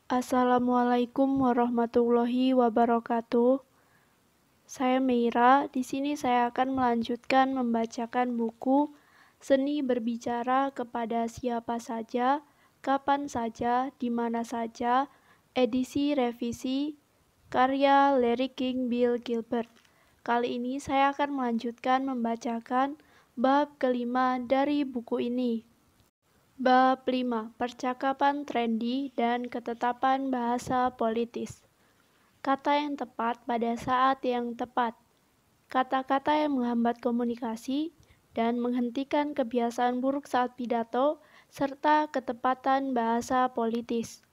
Assalamualaikum warahmatullahi wabarakatuh. Saya Meira. Di sini saya akan melanjutkan membacakan buku Seni Berbicara Kepada Siapa Saja, Kapan Saja, di Mana Saja, edisi revisi, karya Larry King Bill Gilbert. Kali ini saya akan melanjutkan membacakan bab kelima dari buku ini. Bab 5. Percakapan trendy dan ketetapan bahasa politis. Kata yang tepat pada saat yang tepat. Kata-kata yang menghambat komunikasi dan menghentikan kebiasaan buruk saat pidato, serta ketepatan bahasa politis.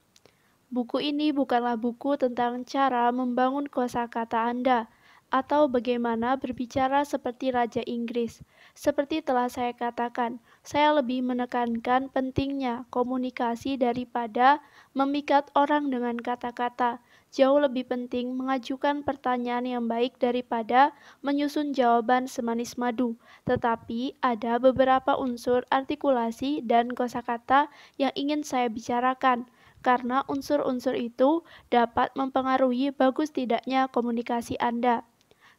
Buku ini bukanlah buku tentang cara membangun kosakata Anda atau bagaimana berbicara seperti Raja Inggris. Seperti telah saya katakan, saya lebih menekankan pentingnya komunikasi daripada memikat orang dengan kata-kata. Jauh lebih penting mengajukan pertanyaan yang baik daripada menyusun jawaban semanis madu. Tetapi ada beberapa unsur artikulasi dan kosakata yang ingin saya bicarakan, karena unsur-unsur itu dapat mempengaruhi bagus tidaknya komunikasi Anda.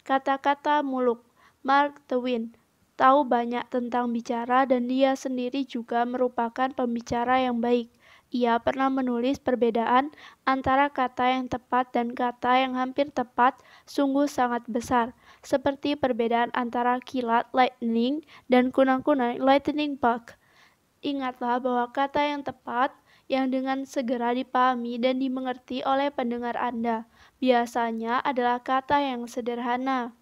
Kata-kata muluk. Mark Twain tahu banyak tentang bicara dan dia sendiri juga merupakan pembicara yang baik. Ia pernah menulis perbedaan antara kata yang tepat dan kata yang hampir tepat sungguh sangat besar, seperti perbedaan antara kilat lightning dan kunang-kunang lightning bug. Ingatlah bahwa kata yang tepat yang dengan segera dipahami dan dimengerti oleh pendengar Anda biasanya adalah kata yang sederhana.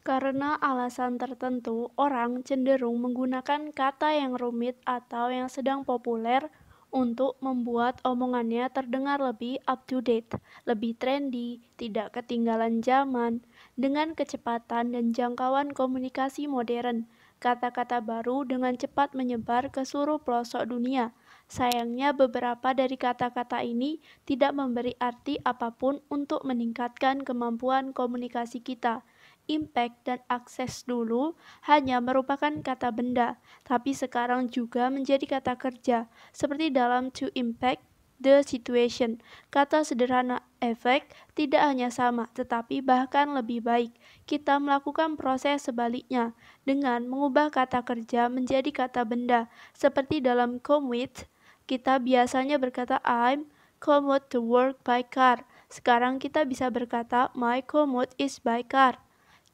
Karena alasan tertentu, orang cenderung menggunakan kata yang rumit atau yang sedang populer untuk membuat omongannya terdengar lebih up-to-date, lebih trendy, tidak ketinggalan zaman. Dengan kecepatan dan jangkauan komunikasi modern, kata-kata baru dengan cepat menyebar ke seluruh pelosok dunia. Sayangnya beberapa dari kata-kata ini tidak memberi arti apapun untuk meningkatkan kemampuan komunikasi kita. Impact dan akses dulu hanya merupakan kata benda, tapi sekarang juga menjadi kata kerja, seperti dalam to impact the situation. Kata sederhana efek tidak hanya sama, tetapi bahkan lebih baik. Kita melakukan proses sebaliknya, dengan mengubah kata kerja menjadi kata benda, seperti dalam commute. Kita biasanya berkata I'm commute to work by car. Sekarang kita bisa berkata my commute is by car.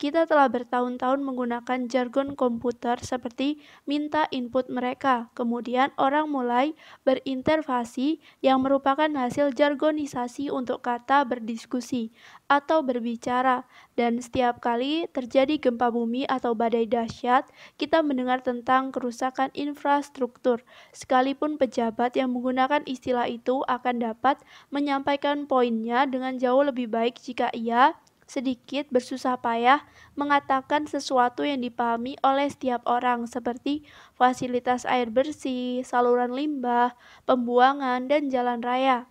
Kita telah bertahun-tahun menggunakan jargon komputer seperti minta input mereka. Kemudian orang mulai berintervasi yang merupakan hasil jargonisasi untuk kata berdiskusi atau berbicara. Dan setiap kali terjadi gempa bumi atau badai dahsyat, kita mendengar tentang kerusakan infrastruktur. Sekalipun pejabat yang menggunakan istilah itu akan dapat menyampaikan poinnya dengan jauh lebih baik jika ia sedikit bersusah payah mengatakan sesuatu yang dipahami oleh setiap orang, seperti fasilitas air bersih, saluran limbah, pembuangan, dan jalan raya.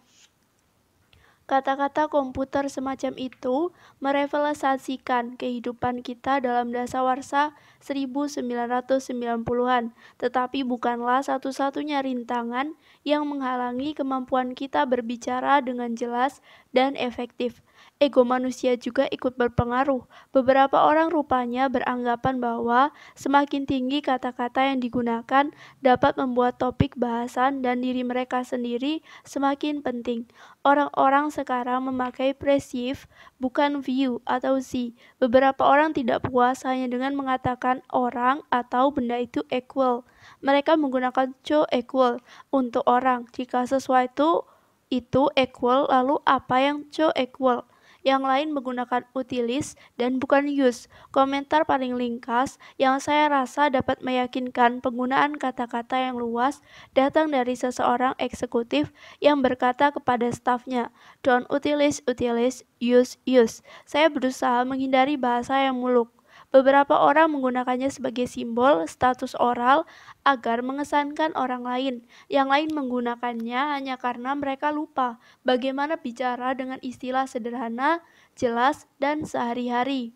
Kata-kata komputer semacam itu merefleksasikan kehidupan kita dalam dasawarsa 1990-an, tetapi bukanlah satu-satunya rintangan yang menghalangi kemampuan kita berbicara dengan jelas dan efektif. Ego manusia juga ikut berpengaruh. Beberapa orang rupanya beranggapan bahwa semakin tinggi kata-kata yang digunakan dapat membuat topik bahasan dan diri mereka sendiri semakin penting. Orang-orang sekarang memakai perceive, bukan view atau see. Beberapa orang tidak puas hanya dengan mengatakan orang atau benda itu equal. Mereka menggunakan co-equal untuk orang. Jika sesuatu itu equal, lalu apa yang co-equal? Yang lain menggunakan utilis dan bukan use. Komentar paling ringkas yang saya rasa dapat meyakinkan penggunaan kata-kata yang luas datang dari seseorang eksekutif yang berkata kepada stafnya, "Don't utilis, utilis, use." Saya berusaha menghindari bahasa yang muluk. Beberapa orang menggunakannya sebagai simbol status oral agar mengesankan orang lain. Yang lain menggunakannya hanya karena mereka lupa bagaimana bicara dengan istilah sederhana, jelas, dan sehari-hari.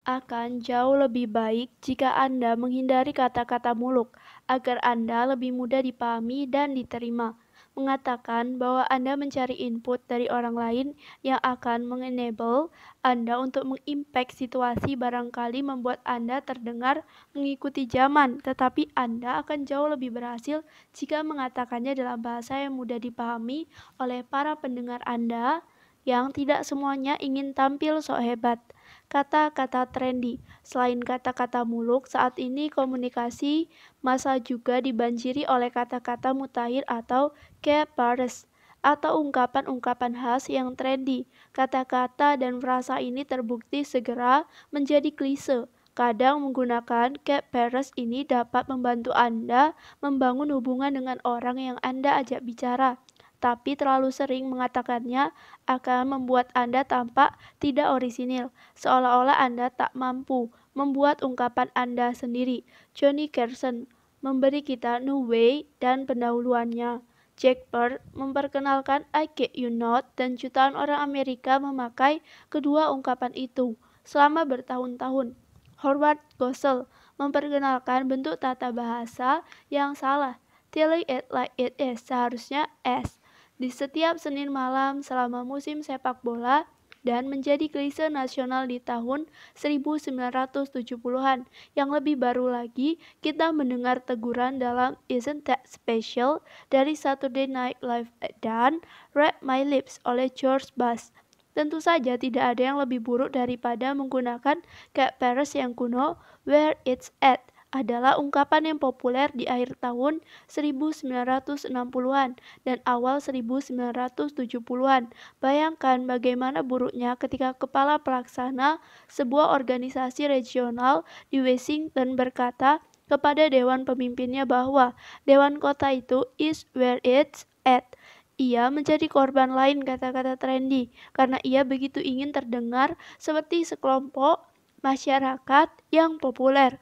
Akan jauh lebih baik jika Anda menghindari kata-kata muluk, agar Anda lebih mudah dipahami dan diterima. mengatakan bahwa Anda mencari input dari orang lain yang akan mengenable Anda untuk mengimpact situasi barangkali membuat Anda terdengar mengikuti zaman, tetapi Anda akan jauh lebih berhasil jika mengatakannya dalam bahasa yang mudah dipahami oleh para pendengar Anda yang tidak semuanya ingin tampil sok hebat. Kata-kata trendy. Selain kata-kata muluk, saat ini komunikasi massa juga dibanjiri oleh kata-kata mutakhir atau keywords atau ungkapan-ungkapan khas yang trendy. Kata-kata dan frasa ini terbukti segera menjadi klise. Kadang menggunakan keywords ini dapat membantu Anda membangun hubungan dengan orang yang Anda ajak bicara. Tapi terlalu sering mengatakannya akan membuat Anda tampak tidak orisinil, seolah-olah Anda tak mampu membuat ungkapan Anda sendiri. Johnny Carson memberi kita New Way dan pendahuluannya. Jack Bird memperkenalkan I Kid You Not dan jutaan orang Amerika memakai kedua ungkapan itu selama bertahun-tahun. Howard Cosell memperkenalkan bentuk tata bahasa yang salah. Telling it like it is seharusnya S di setiap Senin malam selama musim sepak bola dan menjadi klise nasional di tahun 1970-an. Yang lebih baru lagi, kita mendengar teguran dalam Isn't That Special dari Saturday Night Live dan Read My Lips oleh George Bush. Tentu saja tidak ada yang lebih buruk daripada menggunakan keywords yang kuno. Where it's at adalah ungkapan yang populer di akhir tahun 1960-an dan awal 1970-an. Bayangkan bagaimana buruknya ketika kepala pelaksana sebuah organisasi regional di Washington berkata kepada dewan pemimpinnya bahwa dewan kota itu is where it's at. Ia menjadi korban lain kata-kata trendy karena ia begitu ingin terdengar seperti sekelompok masyarakat yang populer.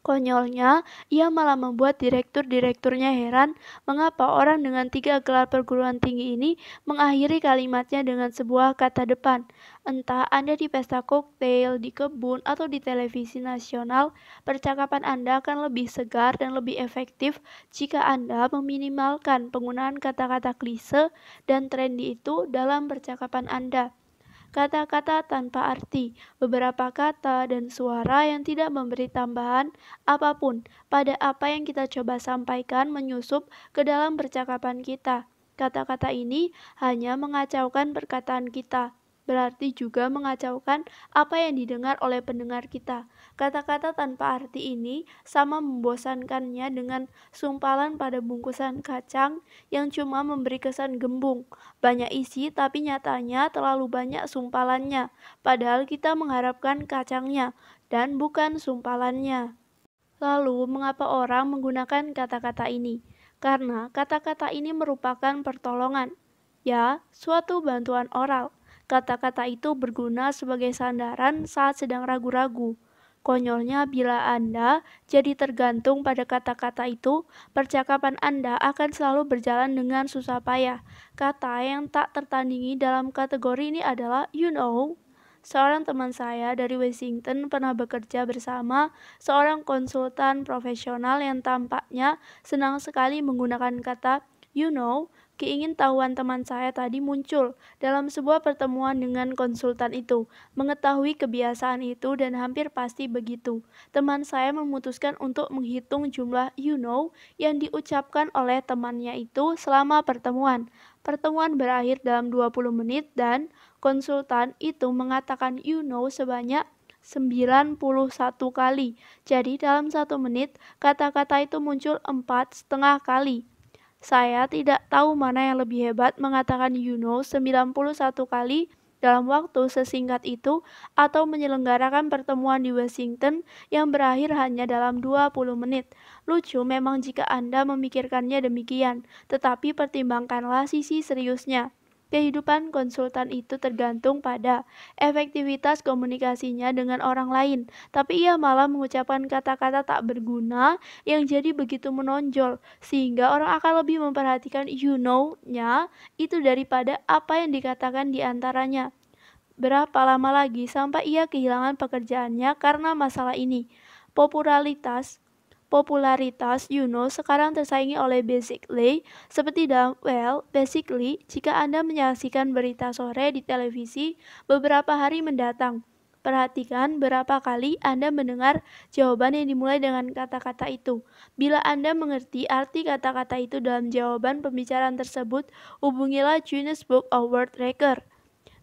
Konyolnya, ia malah membuat direktur-direkturnya heran mengapa orang dengan 3 gelar perguruan tinggi ini mengakhiri kalimatnya dengan sebuah kata depan. Entah Anda di pesta koktail, di kebun, atau di televisi nasional, percakapan Anda akan lebih segar dan lebih efektif jika Anda meminimalkan penggunaan kata-kata klise dan trendy itu dalam percakapan Anda. Kata-kata tanpa arti, beberapa kata dan suara yang tidak memberi tambahan apapun pada apa yang kita coba sampaikan menyusup ke dalam percakapan kita. Kata-kata ini hanya mengacaukan perkataan kita, berarti juga mengacaukan apa yang didengar oleh pendengar kita. Kata-kata tanpa arti ini sama membosankannya dengan sumpalan pada bungkusan kacang yang cuma memberi kesan gembung. Banyak isi tapi nyatanya terlalu banyak sumpalannya, padahal kita mengharapkan kacangnya dan bukan sumpalannya. Lalu, mengapa orang menggunakan kata-kata ini? Karena kata-kata ini merupakan pertolongan, ya, suatu bantuan oral. Kata-kata itu berguna sebagai sandaran saat sedang ragu-ragu. Konyolnya bila Anda jadi tergantung pada kata-kata itu, percakapan Anda akan selalu berjalan dengan susah payah. Kata yang tak tertandingi dalam kategori ini adalah you know. Seorang teman saya dari Washington pernah bekerja bersama seorang konsultan profesional yang tampaknya senang sekali menggunakan kata you know. Keingintahuan teman saya tadi muncul dalam sebuah pertemuan dengan konsultan itu. Mengetahui kebiasaan itu dan hampir pasti begitu, teman saya memutuskan untuk menghitung jumlah you know yang diucapkan oleh temannya itu selama pertemuan. Pertemuan berakhir dalam 20 menit dan konsultan itu mengatakan you know sebanyak 91 kali. Jadi dalam 1 menit, kata-kata itu muncul 4,5 kali. Saya tidak tahu mana yang lebih hebat mengatakan you know 91 kali dalam waktu sesingkat itu atau menyelenggarakan pertemuan di Washington yang berakhir hanya dalam 20 menit. Lucu memang jika Anda memikirkannya demikian, tetapi pertimbangkanlah sisi seriusnya. Kehidupan konsultan itu tergantung pada efektivitas komunikasinya dengan orang lain, tapi ia malah mengucapkan kata-kata tak berguna yang jadi begitu menonjol, sehingga orang akan lebih memperhatikan you know-nya itu daripada apa yang dikatakan di antaranya. Berapa lama lagi sampai ia kehilangan pekerjaannya karena masalah ini? Popularitas popularitas sekarang tersaingi oleh Basically, seperti dalam Basically, jika Anda menyaksikan berita sore di televisi beberapa hari mendatang, perhatikan berapa kali Anda mendengar jawaban yang dimulai dengan kata-kata itu. Bila Anda mengerti arti kata-kata itu dalam jawaban pembicaraan tersebut, hubungilah Guinness Book of World Record.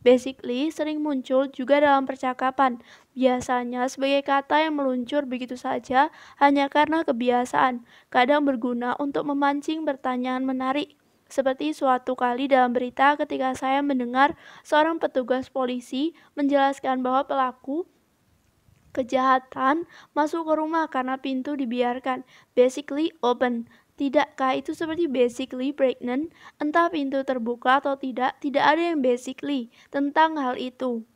Basically sering muncul juga dalam percakapan, biasanya sebagai kata yang meluncur begitu saja hanya karena kebiasaan, kadang berguna untuk memancing pertanyaan menarik. Seperti suatu kali dalam berita ketika saya mendengar seorang petugas polisi menjelaskan bahwa pelaku kejahatan masuk ke rumah karena pintu dibiarkan basically open. Tidakkah itu seperti basically pregnant? Entah pintu terbuka atau tidak ada yang basically tentang hal itu.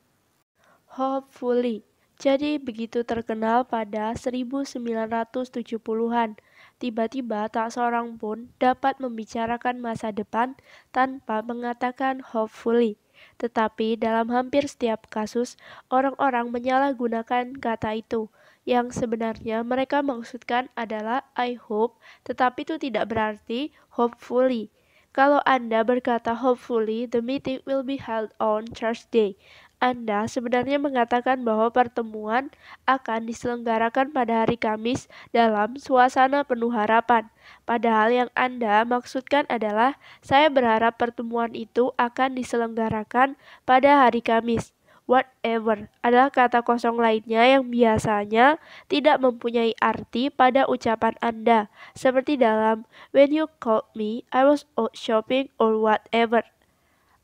Hopefully. Jadi begitu terkenal pada 1970-an. Tiba-tiba tak seorang pun dapat membicarakan masa depan tanpa mengatakan hopefully. Tetapi dalam hampir setiap kasus, orang-orang menyalahgunakan kata itu. Yang sebenarnya mereka maksudkan adalah I hope, tetapi itu tidak berarti hopefully. Kalau Anda berkata hopefully the meeting will be held on Thursday, Anda sebenarnya mengatakan bahwa pertemuan akan diselenggarakan pada hari Kamis dalam suasana penuh harapan. Padahal yang Anda maksudkan adalah saya berharap pertemuan itu akan diselenggarakan pada hari Kamis. Whatever adalah kata kosong lainnya yang biasanya tidak mempunyai arti pada ucapan Anda. Seperti dalam when you called me, I was out shopping or whatever.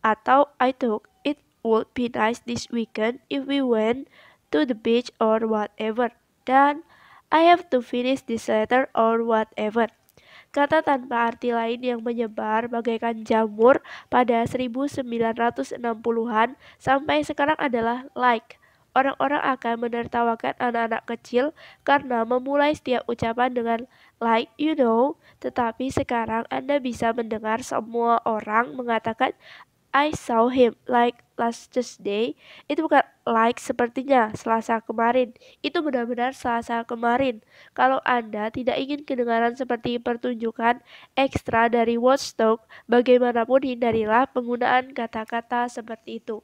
Atau I took it would be nice this weekend if we went to the beach or whatever. Dan I have to finish this letter or whatever. Kata tanpa arti lain yang menyebar bagaikan jamur pada 1960-an sampai sekarang adalah like. Orang-orang akan menertawakan anak-anak kecil karena memulai setiap ucapan dengan like tetapi sekarang Anda bisa mendengar semua orang mengatakan I saw him like last Tuesday. Itu bukan like sepertinya Selasa kemarin. Itu benar-benar Selasa kemarin. Kalau Anda tidak ingin kedengaran seperti pertunjukan ekstra dari Woodstock, bagaimanapun hindarilah penggunaan kata-kata seperti itu.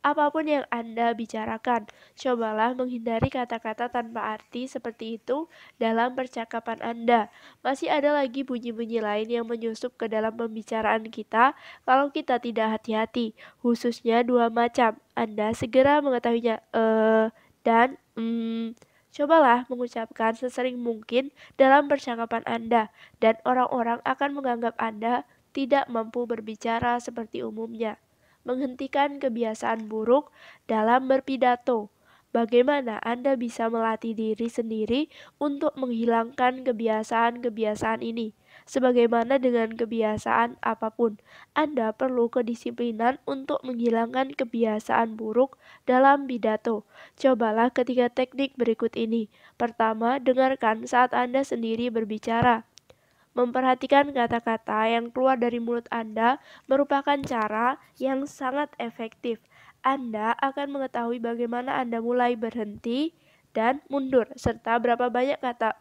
Apapun yang Anda bicarakan, cobalah menghindari kata-kata tanpa arti seperti itu dalam percakapan Anda. Masih ada lagi bunyi-bunyi lain yang menyusup ke dalam pembicaraan kita kalau kita tidak hati-hati, khususnya dua macam. Anda segera mengetahuinya dan cobalah mengucapkan sesering mungkin dalam percakapan Anda dan orang-orang akan menganggap Anda tidak mampu berbicara seperti umumnya. Menghentikan kebiasaan buruk dalam berpidato. Bagaimana Anda bisa melatih diri sendiri untuk menghilangkan kebiasaan-kebiasaan ini? Sebagaimana dengan kebiasaan apapun, Anda perlu kedisiplinan untuk menghilangkan kebiasaan buruk dalam pidato. Cobalah ketiga teknik berikut ini. Pertama, dengarkan saat Anda sendiri berbicara. Memperhatikan kata-kata yang keluar dari mulut Anda merupakan cara yang sangat efektif. Anda akan mengetahui bagaimana Anda mulai berhenti dan mundur, serta berapa banyak kata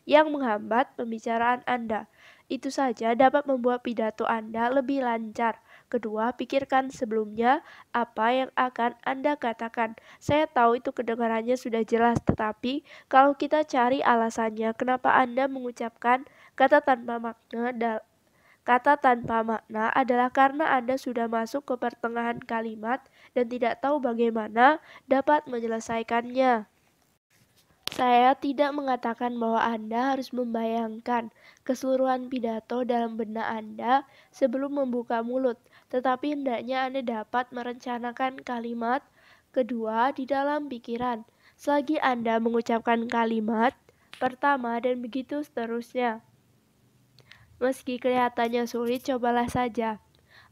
yang menghambat pembicaraan Anda. Itu saja dapat membuat pidato Anda lebih lancar. Kedua, pikirkan sebelumnya apa yang akan Anda katakan. Saya tahu itu kedengarannya sudah jelas, tetapi kalau kita cari alasannya kenapa Anda mengucapkan kata tanpa makna adalah karena Anda sudah masuk ke pertengahan kalimat dan tidak tahu bagaimana dapat menyelesaikannya. Saya tidak mengatakan bahwa Anda harus membayangkan keseluruhan pidato dalam benak Anda sebelum membuka mulut, tetapi hendaknya Anda dapat merencanakan kalimat kedua di dalam pikiran. Selagi Anda mengucapkan kalimat pertama dan begitu seterusnya. Meski kelihatannya sulit, cobalah saja.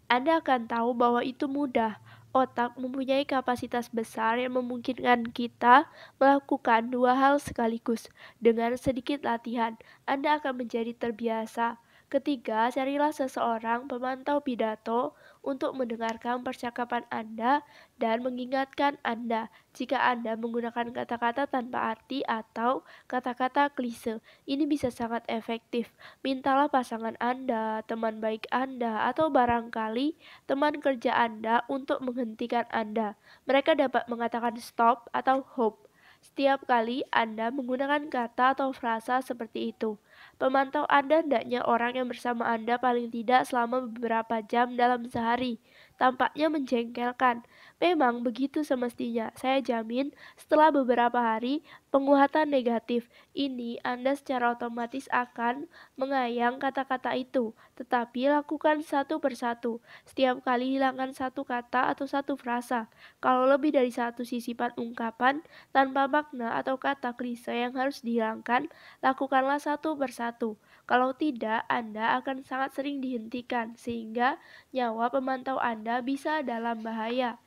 Anda akan tahu bahwa itu mudah. Otak mempunyai kapasitas besar yang memungkinkan kita melakukan dua hal sekaligus. Dengan sedikit latihan, Anda akan menjadi terbiasa. Ketiga, carilah seseorang pemantau pidato untuk mendengarkan percakapan Anda dan mengingatkan Anda jika Anda menggunakan kata-kata tanpa arti atau kata-kata klise. Ini bisa sangat efektif. Mintalah pasangan Anda, teman baik Anda, atau barangkali teman kerja Anda untuk menghentikan Anda. Mereka dapat mengatakan stop atau hope setiap kali Anda menggunakan kata atau frasa seperti itu. Pemantau Anda hendaknya orang yang bersama Anda paling tidak selama beberapa jam dalam sehari. Tampaknya menjengkelkan. Memang begitu semestinya. Saya jamin setelah beberapa hari penguatan negatif ini Anda secara otomatis akan mengayang kata-kata itu. Tetapi lakukan satu persatu. Setiap kali hilangkan satu kata atau satu frasa. Kalau lebih dari satu sisipan ungkapan tanpa makna atau kata klise yang harus dihilangkan, lakukanlah satu persatu. Kalau tidak, Anda akan sangat sering dihentikan, sehingga nyawa pemantau Anda bisa dalam bahaya.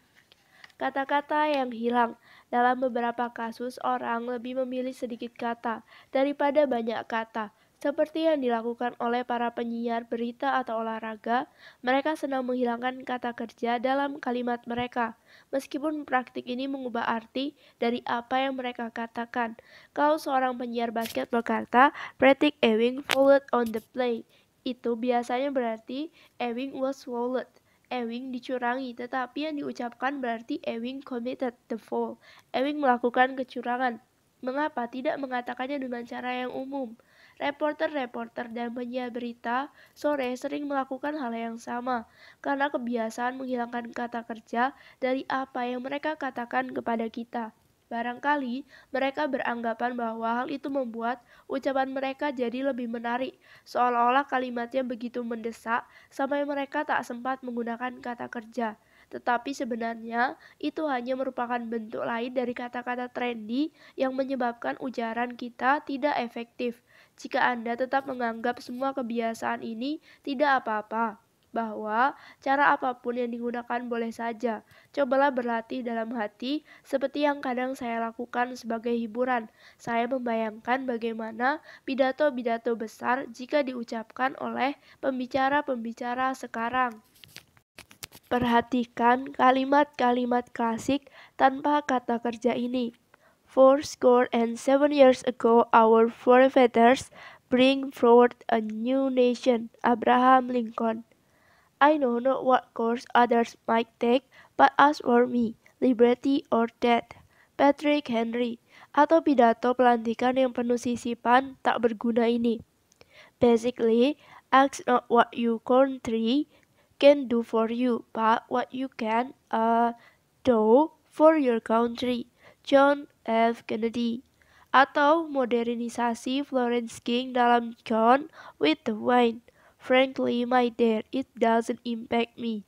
Kata-kata yang hilang. Dalam beberapa kasus, orang lebih memilih sedikit kata daripada banyak kata. Seperti yang dilakukan oleh para penyiar berita atau olahraga, mereka senang menghilangkan kata kerja dalam kalimat mereka. Meskipun praktik ini mengubah arti dari apa yang mereka katakan. Kalau seorang penyiar basket berkata, Patrick Ewing fouled on the play, itu biasanya berarti Ewing was fouled. Ewing dicurangi, tetapi yang diucapkan berarti Ewing committed the foul. Ewing melakukan kecurangan. Mengapa tidak mengatakannya dengan cara yang umum? Reporter-reporter dan penyiar berita sore sering melakukan hal yang sama, karena kebiasaan menghilangkan kata kerja dari apa yang mereka katakan kepada kita. Barangkali mereka beranggapan bahwa hal itu membuat ucapan mereka jadi lebih menarik, seolah-olah kalimatnya begitu mendesak sampai mereka tak sempat menggunakan kata kerja. Tetapi sebenarnya itu hanya merupakan bentuk lain dari kata-kata trendy yang menyebabkan ujaran kita tidak efektif. Jika Anda tetap menganggap semua kebiasaan ini tidak apa-apa, bahwa cara apapun yang digunakan boleh saja. Cobalah berlatih dalam hati seperti yang kadang saya lakukan sebagai hiburan. Saya membayangkan bagaimana pidato-pidato besar jika diucapkan oleh pembicara-pembicara sekarang. Perhatikan kalimat-kalimat klasik tanpa kata kerja ini. 7 years ago, our forefathers bring forth a new nation, Abraham Lincoln. I know not what course others might take, but as for me, liberty or death, Patrick Henry, atau pidato pelantikan yang penuh sisipan tak berguna ini. Basically, ask not what your country can do for you, but what you can do for your country. John F. Kennedy. Atau modernisasi Florence King dalam Gone with the Wind. Frankly, my dear, it doesn't impact me.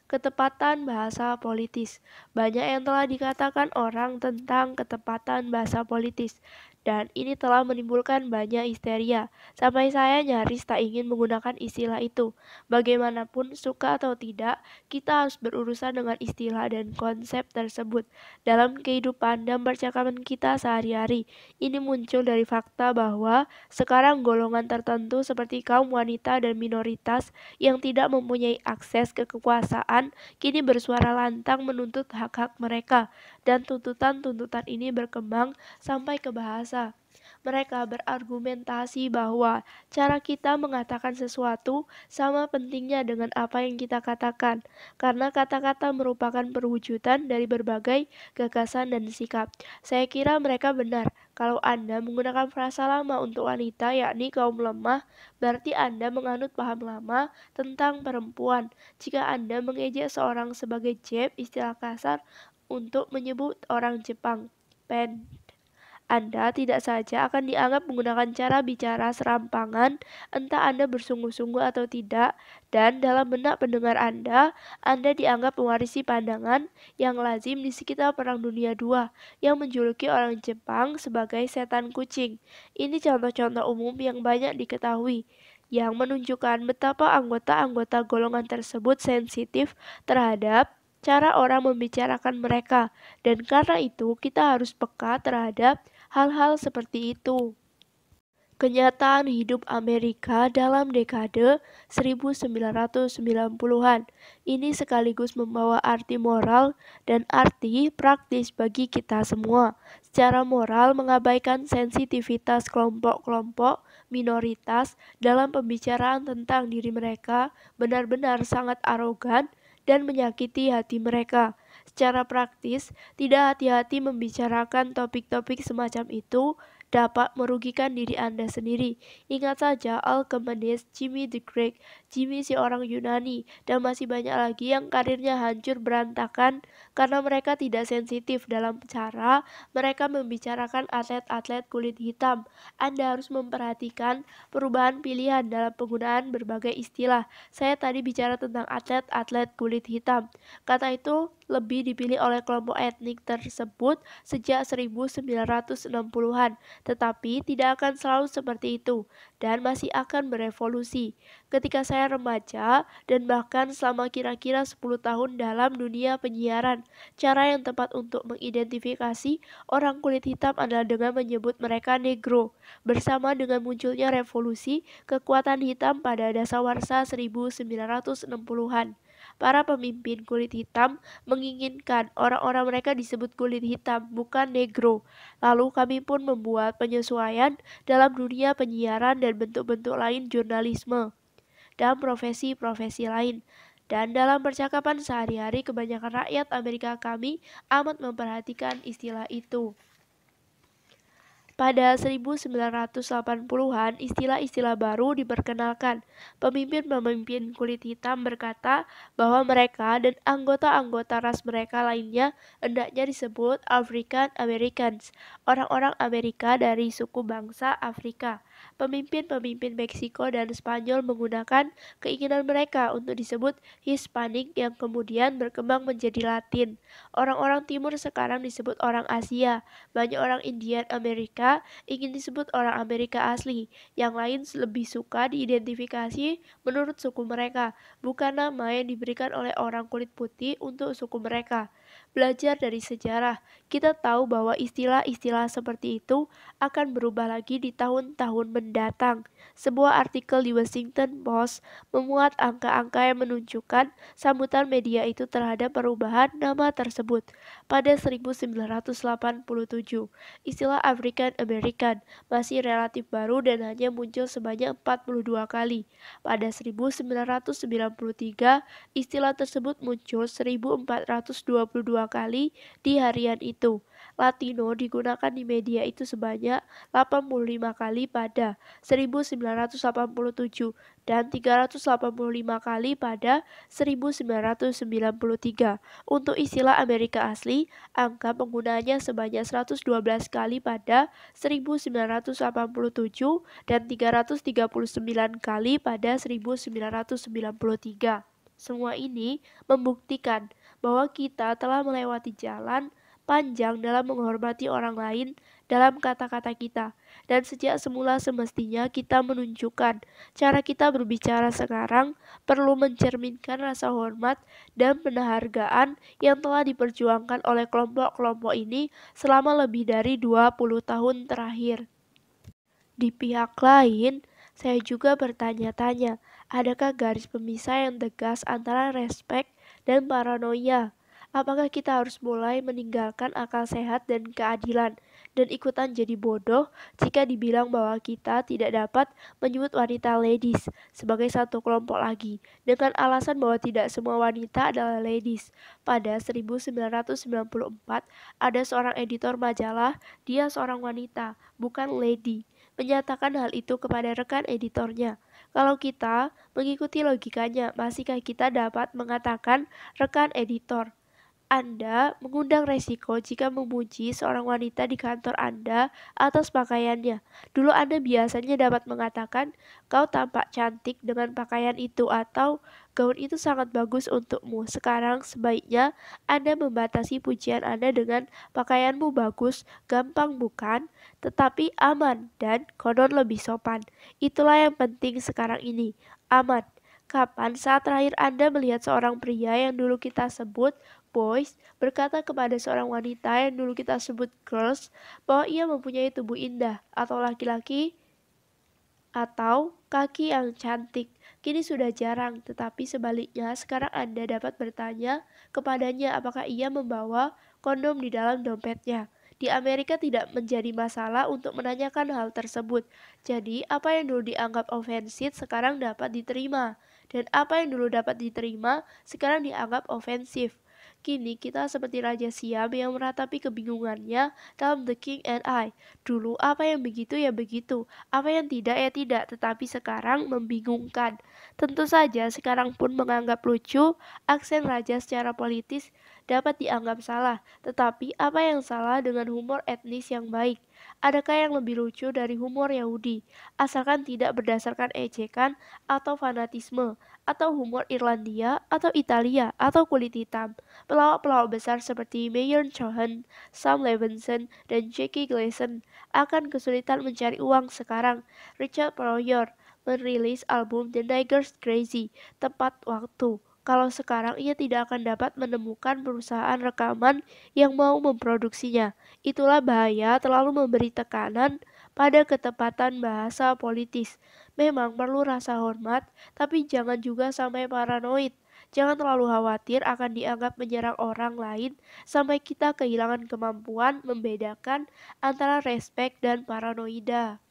Ketepatan bahasa politis. Banyak yang telah dikatakan orang tentang ketepatan bahasa politis, dan ini telah menimbulkan banyak histeria, sampai saya nyaris tak ingin menggunakan istilah itu. Bagaimanapun, suka atau tidak, kita harus berurusan dengan istilah dan konsep tersebut dalam kehidupan dan percakapan kita sehari-hari. Ini muncul dari fakta bahwa sekarang golongan tertentu seperti kaum wanita dan minoritas yang tidak mempunyai akses ke kekuasaan kini bersuara lantang menuntut hak-hak mereka, dan tuntutan-tuntutan ini berkembang sampai ke bahasa. Mereka berargumentasi bahwa cara kita mengatakan sesuatu sama pentingnya dengan apa yang kita katakan, karena kata-kata merupakan perwujudan dari berbagai gagasan dan sikap. Saya kira mereka benar. Kalau Anda menggunakan frasa lama untuk wanita, yakni kaum lemah, berarti Anda menganut paham lama tentang perempuan. Jika Anda mengejek seorang sebagai jeb, istilah kasar untuk menyebut orang Jepang, pen, Anda tidak saja akan dianggap menggunakan cara bicara serampangan, entah Anda bersungguh-sungguh atau tidak, dan dalam benak pendengar Anda dianggap mewarisi pandangan yang lazim di sekitar Perang Dunia II, yang menjuluki orang Jepang sebagai setan kucing. Ini contoh-contoh umum yang banyak diketahui, yang menunjukkan betapa anggota-anggota golongan tersebut sensitif terhadap cara orang membicarakan mereka, dan karena itu kita harus peka terhadap hal-hal seperti itu. Kenyataan hidup Amerika dalam dekade 1990-an. Ini sekaligus membawa arti moral dan arti praktis bagi kita semua. Secara moral mengabaikan sensitivitas kelompok-kelompok minoritas dalam pembicaraan tentang diri mereka benar-benar sangat arogan dan menyakiti hati mereka. Secara praktis, tidak hati-hati membicarakan topik-topik semacam itu dapat merugikan diri Anda sendiri. Ingat saja Alkemades, Jimmy the Greek, Jimmy si orang Yunani, dan masih banyak lagi yang karirnya hancur berantakan karena mereka tidak sensitif dalam cara mereka membicarakan atlet-atlet kulit hitam. Anda harus memperhatikan perubahan pilihan dalam penggunaan berbagai istilah. Saya tadi bicara tentang atlet-atlet kulit hitam. Kata itu lebih dipilih oleh kelompok etnik tersebut sejak 1960-an. Tetapi tidak akan selalu seperti itu dan masih akan berevolusi. Ketika saya remaja dan bahkan selama kira-kira 10 tahun dalam dunia penyiaran, cara yang tepat untuk mengidentifikasi orang kulit hitam adalah dengan menyebut mereka negro. Bersama dengan munculnya revolusi, kekuatan hitam pada dasawarsa 1960-an. Para pemimpin kulit hitam menginginkan orang-orang mereka disebut kulit hitam, bukan negro. Lalu kami pun membuat penyesuaian dalam dunia penyiaran dan bentuk-bentuk lain jurnalisme dan profesi-profesi lain. Dan dalam percakapan sehari-hari kebanyakan rakyat Amerika kami amat memperhatikan istilah itu. Pada 1980-an, istilah-istilah baru diperkenalkan. Pemimpin-pemimpin kulit hitam berkata bahwa mereka dan anggota-anggota ras mereka lainnya hendaknya disebut African Americans, orang-orang Amerika dari suku bangsa Afrika. Pemimpin-pemimpin Meksiko dan Spanyol menggunakan keinginan mereka untuk disebut Hispanic yang kemudian berkembang menjadi Latin. Orang-orang timur sekarang disebut orang Asia. Banyak orang Indian Amerika ingin disebut orang Amerika asli. Yang lain lebih suka diidentifikasi menurut suku mereka, bukan nama yang diberikan oleh orang kulit putih untuk suku mereka. Belajar dari sejarah, kita tahu bahwa istilah-istilah seperti itu akan berubah lagi di tahun-tahun mendatang. Sebuah artikel di Washington Post memuat angka-angka yang menunjukkan sambutan media itu terhadap perubahan nama tersebut. Pada 1987, istilah African American masih relatif baru dan hanya muncul sebanyak 42 kali. Pada 1993, istilah tersebut muncul 1422 kali di harian itu. Latino digunakan di media itu sebanyak 85 kali pada 1987 dan 385 kali pada 1993. Untuk istilah Amerika asli, angka penggunaannya sebanyak 112 kali pada 1987 dan 339 kali pada 1993. Semua ini membuktikan bahwa kita telah melewati jalan panjang dalam menghormati orang lain dalam kata-kata kita. Dan sejak semula semestinya kita menunjukkan cara kita berbicara sekarang perlu mencerminkan rasa hormat dan penghargaan yang telah diperjuangkan oleh kelompok-kelompok ini selama lebih dari 20 tahun terakhir. Di pihak lain, saya juga bertanya-tanya, adakah garis pemisah yang tegas antara respek dan paranoia? Apakah kita harus mulai meninggalkan akal sehat dan keadilan dan ikutan jadi bodoh jika dibilang bahwa kita tidak dapat menyebut wanita ladies sebagai satu kelompok lagi dengan alasan bahwa tidak semua wanita adalah ladies? Pada 1994, ada seorang editor majalah, dia seorang wanita, bukan lady, menyatakan hal itu kepada rekan editornya. Kalau kita mengikuti logikanya, masihkah kita dapat mengatakan rekan editor, Anda mengundang resiko jika memuji seorang wanita di kantor Anda atas pakaiannya. Dulu Anda biasanya dapat mengatakan, kau tampak cantik dengan pakaian itu atau gaun itu sangat bagus untukmu. Sekarang sebaiknya Anda membatasi pujian Anda dengan pakaianmu bagus, gampang bukan? Tetapi aman dan konon lebih sopan. Itulah yang penting sekarang ini, aman. Kapan saat terakhir Anda melihat seorang pria yang dulu kita sebut boys berkata kepada seorang wanita yang dulu kita sebut girls bahwa ia mempunyai tubuh indah, atau laki-laki Atau kaki yang cantik. Kini sudah jarang, tetapi sebaliknya sekarang Anda dapat bertanya kepadanya apakah ia membawa kondom di dalam dompetnya. Di Amerika tidak menjadi masalah untuk menanyakan hal tersebut. Jadi, apa yang dulu dianggap ofensif sekarang dapat diterima. Dan apa yang dulu dapat diterima sekarang dianggap ofensif. Kini kita seperti Raja Siam yang meratapi kebingungannya dalam The King and I. Dulu apa yang begitu ya begitu, apa yang tidak ya tidak, tetapi sekarang membingungkan. Tentu saja sekarang pun menganggap lucu, aksen raja secara politis dapat dianggap salah. Tetapi apa yang salah dengan humor etnis yang baik? Adakah yang lebih lucu dari humor Yahudi? Asalkan tidak berdasarkan ejekan atau fanatisme, atau humor Irlandia, atau Italia, atau kulit hitam. Pelawak-pelawak besar seperti Mayer Cohen, Sam Levinson, dan Jackie Gleason akan kesulitan mencari uang sekarang. Richard Pryor merilis album The Niggers Crazy tepat waktu. Kalau sekarang ia tidak akan dapat menemukan perusahaan rekaman yang mau memproduksinya. Itulah bahaya terlalu memberi tekanan pada ketepatan bahasa politis. Memang perlu rasa hormat, tapi jangan juga sampai paranoid. Jangan terlalu khawatir akan dianggap menyerang orang lain sampai kita kehilangan kemampuan membedakan antara respek dan paranoida.